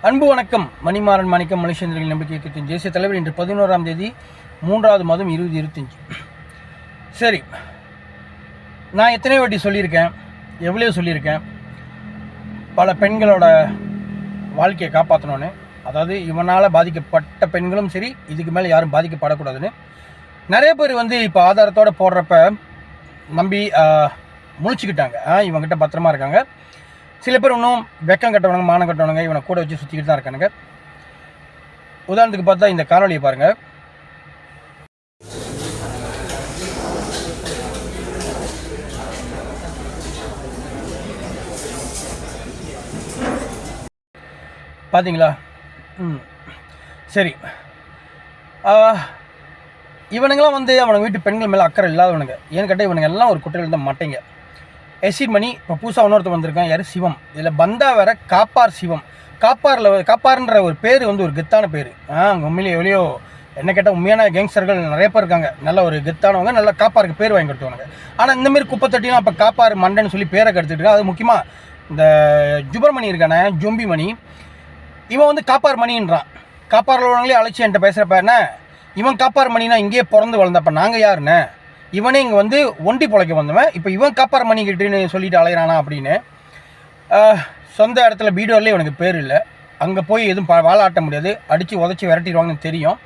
அன்பு வணக்கம். மணிமாறன் மாணிக்கம் மனுஷேந்திரன் நம்பிக்கை இயக்கத்தின் தேசிய தலைவர். இன்று 11ஆம் தேதி 3வது மாதம் 2025. சரி, நான் எத்தனை வாட்டி சொல்லியிருக்கேன், எவ்வளோ சொல்லியிருக்கேன், பல பெண்களோட வாழ்க்கையை காப்பாற்றணுன்னு. அதாவது இவனால் பாதிக்கப்பட்ட பெண்களும் சரி, இதுக்கு மேலே யாரும் பாதிக்கப்படக்கூடாதுன்னு. நிறைய பேர் இப்போ ஆதாரத்தோடு போடுறப்ப நம்பி முழிச்சுக்கிட்டாங்க, இவங்ககிட்ட பத்திரமா இருக்காங்க. சில பேர் இன்னும் வெக்கம் கட்டவனுங்க, மானம் கட்டவனுங்க, இவனை கூட வச்சு சுற்றிக்கிட்டு தான் இருக்கானுங்க. உதாரணத்துக்கு பார்த்தா இந்த காணொலியை பாருங்கள். பார்த்தீங்களா? சரி, இவனுங்களாம் அவனுங்க வீட்டு பெண்கள் மேலே அக்கறை இல்லாதவனுங்க. ஏன்னு கேட்டால் இவனுங்க எல்லாம் ஒரு குட்டையில் தான் மாட்டேங்க. எஸ்இட் மணி. இப்போ புதுசாக இன்னொருத்தர் வந்திருக்கான், யார்? சிவம். இதில் பந்தா வேற காப்பார் சிவம். காப்பார்ன்ற ஒரு பேர் ஒரு கெத்தான பேர். அங்கே உண்மையிலே எவ்வளோ என்ன கேட்டால் உண்மையான கேங்ஸ்டர்கள் நிறைய பேர் இருக்காங்க, நல்ல ஒரு கெத்தானவங்க, நல்ல காப்பாருக்கு பேர் வாங்கி கொடுத்தவங்க. ஆனால் இந்தமாரி குப்பைத்தட்டிலாம் இப்போ காப்பார் மண்டைன்னு சொல்லி பேரை கெடுத்துட்டு இருக்கான். அது முக்கியமாக இந்த ஜுபர்மணி இருக்கானே, ஜொம்பி மணி, இவன் காப்பார் மணின்றான். காப்பாரில் உள்ளவங்களே அழைச்சி என்கிட்ட பேசுகிறப்ப என்ன, இவன் காப்பார் மணினா இங்கேயே பிறந்து வளர்ந்தப்ப நாங்கள் யாருன்னு, இவனே இங்கே ஒண்டி பொழைக்க வந்தவன், இப்போ இவன் காப்பார் மணிக்கிட்டுன்னு சொல்லிட்டு அலையிறானா அப்படின்னு. சொந்த இடத்துல பீடோர்லேயே இவனுக்கு பேர் இல்லை, அங்கே போய் எதுவும் வாழாட்ட முடியாது, அடித்து உதச்சி விரட்டிடுவாங்கன்னு தெரியும்.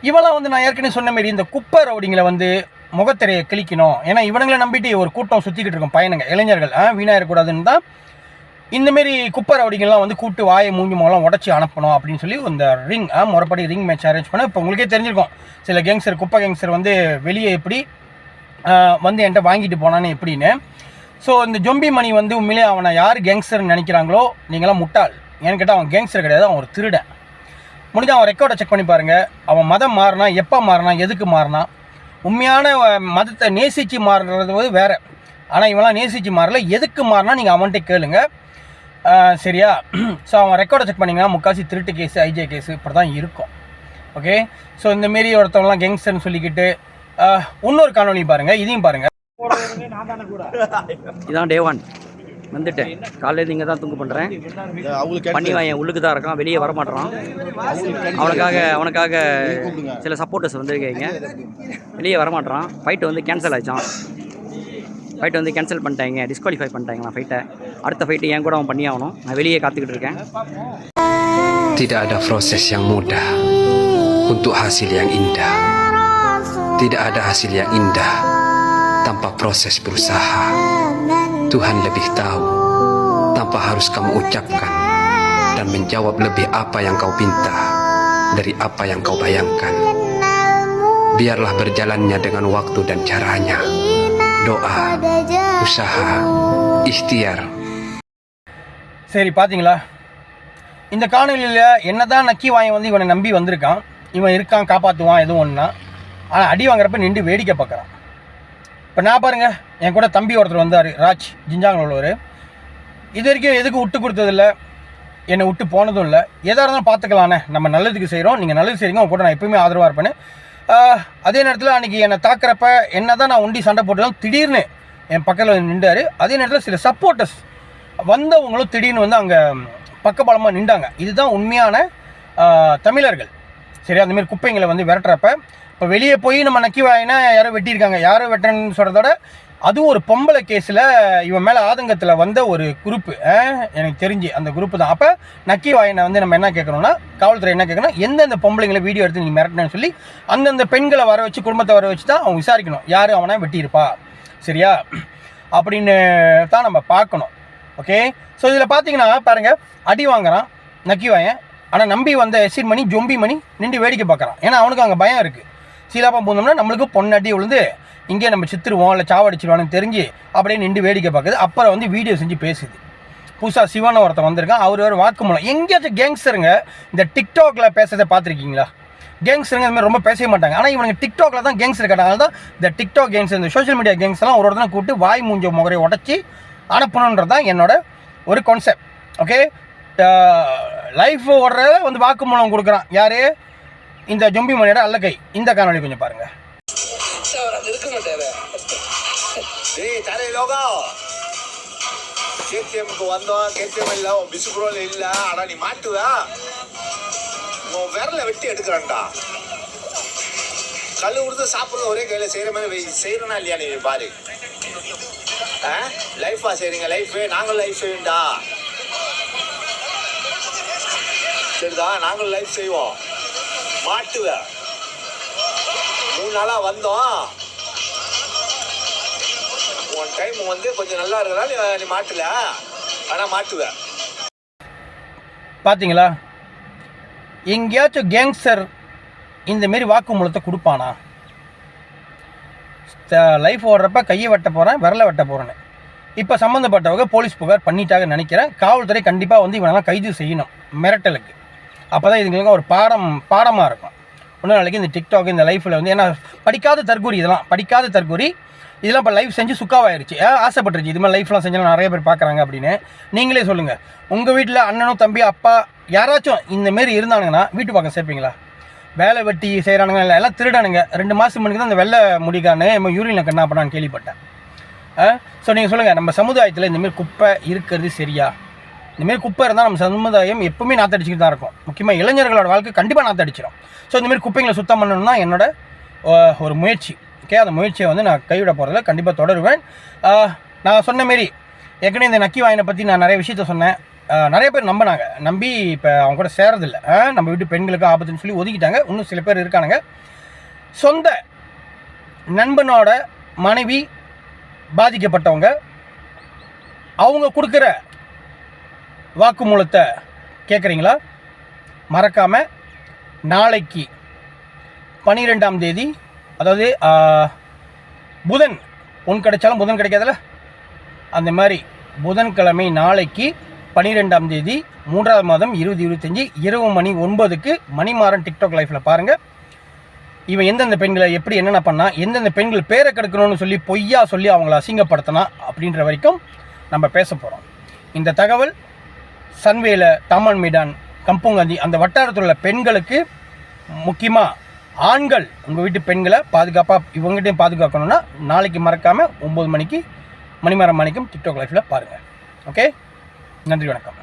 இவெல்லாம் நான் ஏற்கனவே சொன்ன மாரி இந்த குப்பை ரவுடிங்களை முகத்திரையை கிழிக்கணும். ஏன்னா இவனுங்களை நம்பிட்டு ஒரு கூட்டம் சுற்றிக்கிட்டு இருக்கும் பையனுங்க, இளைஞர்கள், வீணாயிடக்கூடாதுன்னு தான் இந்தமாரி குப்பை ரவுடிங்கெல்லாம் கூப்பிட்டு வாயை மூஞ்சி மூலம் உடச்சி அனுப்பணும் அப்படின்னு சொல்லி இந்த ரிங் முறைப்படி ரிங் மேட்ச் அரேஞ்ச் பண்ண. இப்போ உங்களுக்கே தெரிஞ்சிருக்கும், சில கேங்ஸ்டர், குப்பை கேங்ஸ்டர் வெளியே எப்படி என்கிட்ட வாங்கிட்டு போனான்னு எப்படின்னு. ஸோ இந்த ஜொம்பி மணி உண்மையிலே அவனை யார் கேங்ஸ்டர்னு நினைக்கிறாங்களோ நீங்களாம் முட்டாள். ஏன்னு கேட்டால் அவன் கேங்ஸ்டர் கிடையாது, அவன் ஒரு திருடன். முடிஞ்ச அவன் ரெக்கார்டை செக் பண்ணி பாருங்கள். அவன் மதம் மாறினா, எப்போ மாறினா, எதுக்கு மாறினா. உண்மையான மதத்தை நேசித்து மாறுறது வேறு. ஆனால் இவெல்லாம் நேசித்து மாறல, எதுக்கு மாறினா நீங்கள் அவன்கிட்ட கேளுங்க, சரியா? ஸோ அவன் ரெக்கார்டை செக் பண்ணிங்கன்னா முக்காசி திருட்டு கேஸு, ஐஜே கேஸு இப்படி தான் இருக்கும். ஓகே, ஸோ இந்தமாரி ஒருத்தவங்களாம் கேங்ஸ்டர்னு சொல்லிக்கிட்டு இன்னொரு காணொலி பாருங்கள், இதையும் பாருங்கள். இதான் டே 1 வந்துட்டேன். காலையில் இங்கே தான் தூங்கு பண்ணுறேன். பண்ணி என் உள்ளுக்கு தான் இருக்கான், வெளியே வரமாட்டான். அவனுக்காக சில சப்போர்ட்டர்ஸ் வந்திருக்கீங்க, வெளியே வரமாட்டான். ஃபைட்டு கேன்சல் ஆகிச்சான். ஃபைட்டை கேன்சல் பண்ணிட்டாங்க, டிஸ்குவாலிஃபை பண்ணிட்டாங்களா ஃபைட்டை. அடுத்த ஃபைட்டு என் கூட அவன் பண்ணி ஆகணும். நான் வெளியே காத்துக்கிட்டு இருக்கேன். Tidak ada proses yang mudah untuk hasil yang indah. Tidak ada hasil yang indah tanpa proses berusaha. Tuhan lebih tahu tanpa harus kamu ucapkan, dan menjawab lebih apa yang kau pinta dari apa yang kau bayangkan. Biarlah berjalannya dengan waktu dan caranya. Doa, usaha, ikhtiar. சரி, பார்த்தீங்களா? இந்த காணொலியில் என்னதான் நக்கி வாங்கி இவனை நம்பி வந்திருக்கான். இவன் இருக்கான், காப்பாற்றுவான் எதுவும் ஒன்றா. ஆனால் அடி வாங்குறப்ப நின்று வேடிக்கை பார்க்குறான். இப்போ நான் பாருங்கள், என் கூட தம்பி ஒருத்தர் வந்தார், ராஜ், ஜிஞ்சாங்கில் உள்ளவர். இது வரைக்கும் எதுக்கு விட்டு கொடுத்ததில்லை, என்னை விட்டு போனதும் இல்லை. எதாக இருந்தாலும் பார்த்துக்கலானே, நம்ம நல்லதுக்கு செய்கிறோம், நீங்கள் நல்லது செய்கிறீங்க, உங்க கூட நான் எப்பவுமே ஆதரவாக இருப்பேன்னு. அதே நேரத்தில் அன்றைக்கி என்னை தாக்குறப்ப என்ன தான் நான் ஒண்டி சண்டை போட்டதும் திடீர்னு என் பக்கத்தில் நின்றார். அதே நேரத்தில் சில சப்போர்ட்டர்ஸ் வந்தவங்களும் திடீர்னு அங்கே பக்கபலமாக நின்றாங்க. இதுதான் உண்மையான தமிழர்கள். சரி, அந்தமாரி குப்பைங்களை விரட்டுறப்ப இப்போ வெளியே போய் நம்ம நக்கி வாயினா யாரோ வெட்டியிருக்காங்க, யாரோ வெட்டுறன்னு சொல்கிறதோட அதுவும் ஒரு பொம்பளை கேஸில் இவன் மேலே ஆதங்கத்தில் வந்த ஒரு குரூப்பு, எனக்கு தெரிஞ்சு அந்த குரூப்பு தான். அப்போ நக்கி வாயினை நம்ம என்ன கேட்கணும்னா, காவல்துறை என்ன கேட்கணும், எந்தெந்த பொம்பளைங்களை வீடியோ எடுத்து நீ மிரட்டினு சொல்லி அந்தந்த பெண்களை வர வச்சு, குடும்பத்தை வர வச்சு தான் அவங்க விசாரிக்கணும், யார் அவனை வெட்டியிருப்பா, சரியா அப்படின்னு தான் நம்ம பார்க்கணும். ஓகே, ஸோ இதில் பார்த்தீங்கன்னா பாருங்கள், அடி வாங்குறான் நக்கி வாயன். ஆனால் நம்பி வந்த எஸ்இட் மணி, ஜொம்பி மணி நின்று வேடிக்கை பார்க்குறான். ஏன்னா அவனுக்கு அங்கே பயம் இருக்குது. சீலாப்பம் பூந்தோம்னா நம்மளுக்கு பொண்ணடி விழுந்து இங்கே நம்ம சித்திருவோம், இல்லை சாவடிச்சிருவான்னு தெரிஞ்சு அப்படியே நின்று வேடிக்கை பார்க்குது. அப்புறம் வீடியோ செஞ்சு பேசுது. புதுசாக சிவான ஒருத்தன் வந்திருக்கான், அவர் வேறு வாக்குமூலம். எங்கேயாச்சும் கேங்ஸ்டருங்க இந்த டிக்டாக்ல பேசுறதை பார்த்துருக்கீங்களா? கேங்ஸ்டருங்க அதுமாதிரி ரொம்ப பேசவே மாட்டாங்க. ஆனால் இவனுக்கு டிக்டாக்ல தான் கேங்ஸ்டர் கேட்டாங்க. தான் இந்த டிக்டாக் கேங்ஸ்டர், இந்த சோஷியல் மீடியா கேங்ஸ்டர்லாம் ஒரு ஒருத்தனை கூப்பிட்டு வாய் மூஞ்ச முகரை உடச்சி அனுப்பணுன்றது தான் என்னோட ஒரு கான்செப்ட். ஓகே, லைஃப் ஓடுறத வாக்குமூலம் கொடுக்குறான் யார்? இந்த ஜொம்பி மணியோட அல்லக்கை. இந்த காணொலி கொஞ்சம் பாருங்கள். கேடிஎம்க்கு வந்தோம், கேடிஎம் இல்லை, உன் பிசுப்ரோல் இல்லை. ஆனால் நீ மாட்டுவ, உன் விரலை வெட்டி எடுக்கிறான்டா. கல் கொடுத்து சாப்பிட்றது ஒரே கையில் செய்கிற மாதிரி செய்கிறனா இல்லையா? நீ பாரு, லைஃபா செய்கிறீங்க, லைஃபு. நாங்களும் லைஃப் செய்வோம்டா, சரிதா? நாங்களும் லைஃப் செய்வோம். மாட்டுவ. 3 நாளாக வந்தோம், உன் டைம் வந்து கொஞ்சம் நல்லா இருக்கிறதா நீ மாட்டல, ஆனால் மாட்டுவ. பார்த்தீங்களா? எங்கேயாச்சும் கேங்ஸ்டர் இந்தமாரி வாக்குமூலத்தை கொடுப்பானா? லைஃப் ஓடுறப்ப கையை வெட்ட போகிறேன், விரலை வெட்ட போகிறேன்னு. இப்போ சம்மந்தப்பட்டவங்க போலீஸ் புகார் பண்ணிட்டாங்கன்னு நினைக்கிறேன். காவல்துறை கண்டிப்பாக வந்து இவனெல்லாம் கைது செய்யணும் மிரட்டலுக்கு. அப்போ தான் இதுங்களுக்கு ஒரு பாடமாக இருக்கும். இன்னும் நாளைக்கு இந்த டிக்டாக் இந்த லைஃப்பில் வந்து, ஏன்னா படிக்காத தற்கூரி, படிக்காத தற்கூரி இதெல்லாம் இப்போ லைஃப் செஞ்சு சுக்காவாயிருச்சு. ஆசைப்பட்டுருச்சு இது மாதிரி லைஃப்லாம் செஞ்சாலும் நிறைய பேர் பார்க்குறாங்க அப்படின்னு. நீங்களே சொல்லுங்கள், உங்கள் வீட்டில் அண்ணனும் தம்பி அப்பா யாராச்சும் இந்தமாரி இருந்தானுங்கன்னா வீட்டு பக்கம் சேர்ப்பீங்களா? வேலை வெட்டி செய்கிறானுங்க, இல்லை எல்லாம் திருடானுங்க. 2 மாதம் முன்னாடி தான் அந்த வெள்ளை முடிக்கானு யூரினில் கண்ணா பண்ணான்னு கேள்விப்பட்டேன். ஸோ நீங்கள் சொல்லுங்கள், நம்ம சமுதாயத்தில் இந்தமாரி குப்பை இருக்கிறது சரியா? இந்தமாரி குப்பை இருந்தால் நம்ம சமுதாயம் எப்பவுமே நாத்தடிச்சுக்கிட்டு தான் இருக்கும். முக்கியமாக இளைஞர்களோட வாழ்க்கை கண்டிப்பாக நாத்தடிச்சிடும். ஸோ இந்தமாரி குப்பைங்களை சுத்தம் பண்ணணும்னா என்னோட ஒரு முயற்சி. ஓகே, அந்த முயற்சியை வந்து நான் கைவிட போகிறதில்ல, கண்டிப்பாக தொடருவேன். நான் சொன்ன மாரி ஏற்கனவே இந்த நக்கி வாயினை பற்றி நான் நிறைய விஷயத்த சொன்னேன். நிறைய பேர் நம்பி இப்போ அவங்க கூட சேரதில்லை. நம்ம வீட்டு பெண்களுக்கு ஆபத்துன்னு சொல்லி ஒதுக்கிட்டாங்க. இன்னும் சில பேர் இருக்கானுங்க. சொந்த நண்பனோட மனைவி பாதிக்கப்பட்டவங்க, அவங்க கொடுக்குற வாக்குமூலத்தை கேட்குறீங்களா? மறக்காமல் நாளைக்கு 12ஆம் தேதி, அதாவது புதன், பொன் கிடைச்சாலும் புதன் கிடைக்காதுல்ல, அந்த மாதிரி புதன்கிழமை நாளைக்கு 12ஆம் தேதி 3ஆவது மாதம் 2025 இரவு மணி 9க்கு மணிமாறன் டிக்டாக் லைஃப்பில் பாருங்கள். இவன் எந்தெந்த பெண்களை எப்படி என்னென்ன பண்ணா, எந்தெந்த பெண்கள் பேரை கெடுக்கணும்னு சொல்லி பொய்யா சொல்லி அவங்கள அசிங்கப்படுத்தினா அப்படின்ற வரைக்கும் நம்ம பேச போகிறோம். இந்த தகவல் சன்வேல, தாமன் மீடான், கம்பூங்காந்தி அந்த வட்டாரத்தில் உள்ள பெண்களுக்கு, முக்கியமாக ஆண்கள் உங்கள் வீட்டு பெண்களை பாதுகாப்பாக இவங்ககிட்டையும் பாதுகாக்கணும்னா நாளைக்கு மறக்காமல் 9 மணிக்கு மணிமாறன் மாணிக்கம் டிக்டாக் லைஃப்பில் பாருங்கள். ஓகே, நன்றி, வணக்கம்.